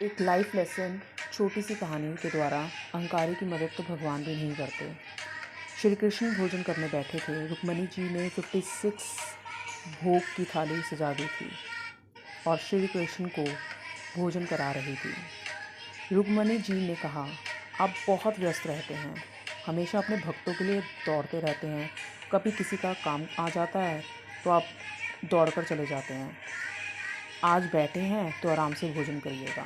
एक life lesson छोटी सी कहानी के द्वारा अहंकारी की मदद तो भगवान भी नहीं करते। श्री कृष्ण भोजन करने बैठे थे। रुक्मणी जी ने 56 भोग की थाली सजा दी थी और श्री कृष्ण को भोजन करा रही थी। रुक्मणी जी ने कहा, आप बहुत व्यस्त रहते हैं, हमेशा अपने भक्तों के लिए दौड़ते रहते हैं। कभी किसी का काम आ जाता है तो आप दौड़कर चले जाते हैं। आज बैठे हैं तो आराम से भोजन करिएगा।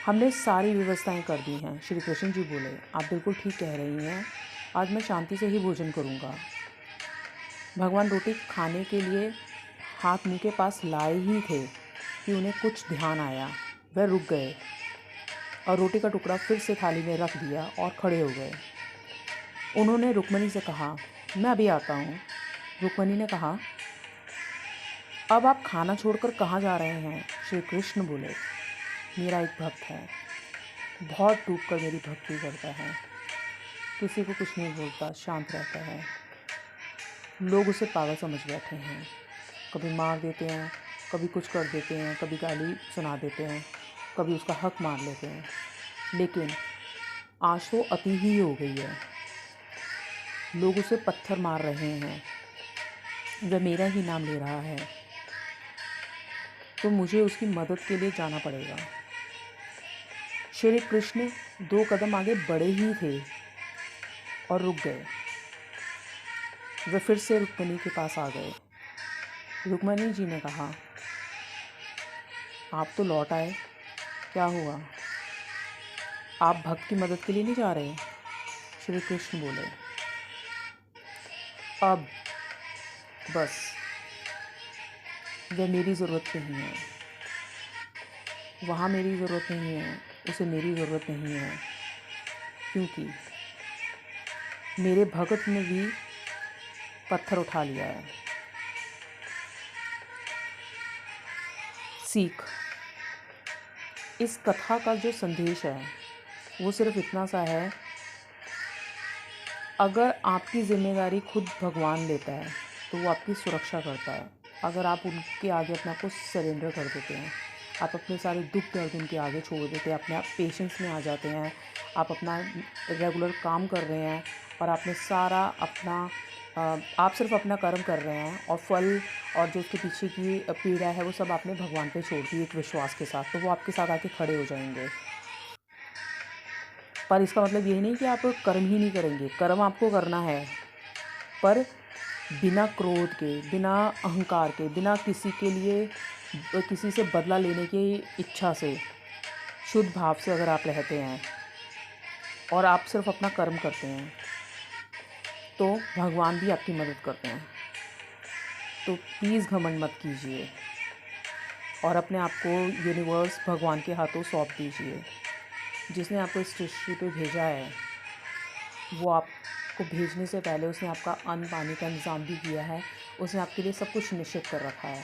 हमने सारी व्यवस्थाएं कर दी हैं। श्री कृष्ण जी बोले, आप बिल्कुल ठीक कह रही हैं, आज मैं शांति से ही भोजन करूंगा। भगवान रोटी खाने के लिए हाथ मुंह के पास लाए ही थे कि उन्हें कुछ ध्यान आया। वह रुक गए और रोटी का टुकड़ा फिर से थाली में रख दिया और खड़े हो गए। उन्होंने रुक्मणी से कहा, मैं अभी आता हूँ। रुक्मणी ने कहा, अब आप खाना छोड़कर कहाँ जा रहे हैं? श्री कृष्ण बोले, मेरा एक भक्त है, बहुत डूब कर मेरी भक्ति करता है, किसी को कुछ नहीं बोलता, शांत रहता है। लोग उसे पागल समझ बैठे हैं, कभी मार देते हैं, कभी कुछ कर देते हैं, कभी गाली सुना देते हैं, कभी उसका हक मार लेते हैं, लेकिन आज तो अति ही हो गई है। लोग उसे पत्थर मार रहे हैं, वह मेरा ही नाम ले रहा है, तो मुझे उसकी मदद के लिए जाना पड़ेगा। श्री कृष्ण 2 कदम आगे बढ़े ही थे और रुक गए। वे फिर से रुक्मणी के पास आ गए। रुक्मणी जी ने कहा, आप तो लौट आए, क्या हुआ? आप भक्त की मदद के लिए नहीं जा रहे? श्री कृष्ण बोले, अब बस वह मेरी ज़रूरत नहीं है, वहाँ मेरी ज़रूरत नहीं है, उसे मेरी ज़रूरत नहीं है, क्योंकि मेरे भगत ने भी पत्थर उठा लिया है। सीख, इस कथा का जो संदेश है वो सिर्फ इतना सा है, अगर आपकी ज़िम्मेदारी खुद भगवान लेता है तो वो आपकी सुरक्षा करता है। अगर आप उनके आगे अपने आप को सरेंडर कर देते हैं, आप अपने सारे दुख दर्द उनके आगे छोड़ देते हैं, अपने आप पेशेंस में आ जाते हैं, आप अपना रेगुलर काम कर रहे हैं और आपने सारा अपना आप सिर्फ अपना कर्म कर रहे हैं और फल और जो उसके पीछे की पीड़ा है वो सब आपने भगवान पे छोड़ दी एक विश्वास के साथ, तो वो आपके साथ आके खड़े हो जाएंगे। पर इसका मतलब ये नहीं कि आप कर्म ही नहीं करेंगे, कर्म आपको करना है, पर बिना क्रोध के, बिना अहंकार के, बिना किसी के लिए किसी से बदला लेने की इच्छा से, शुद्ध भाव से अगर आप रहते हैं और आप सिर्फ अपना कर्म करते हैं तो भगवान भी आपकी मदद करते हैं। तो प्लीज़ घमंड मत कीजिए और अपने आप को यूनिवर्स भगवान के हाथों सौंप दीजिए। जिसने आपको इस सृष्टि पे भेजा है वो आपको भेजने से पहले उसने आपका अन्न पानी का इंतज़ाम भी किया है, उसने आपके लिए सब कुछ निश्चित कर रखा है।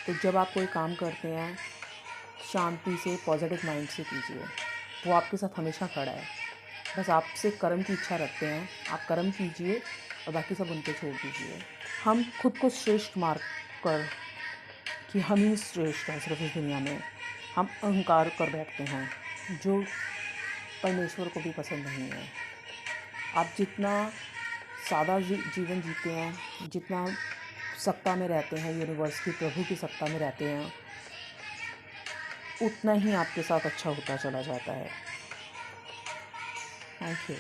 तो जब आप कोई काम करते हैं शांति से, पॉजिटिव माइंड से कीजिए, वो आपके साथ हमेशा खड़ा है। बस आपसे कर्म की इच्छा रखते हैं, आप कर्म कीजिए और बाकी सब उन पे छोड़ दीजिए। हम खुद को श्रेष्ठ मान कर कि हम ही श्रेष्ठ हैं सिर्फ इस दुनिया में, हम अहंकार कर बैठते हैं जो परमेश्वर को भी पसंद नहीं है। आप जितना सादा जीवन जीते हैं, जितना सत्ता में रहते हैं, यूनिवर्स की प्रभु की सत्ता में रहते हैं, उतना ही आपके साथ अच्छा होता चला जाता है। Thank you.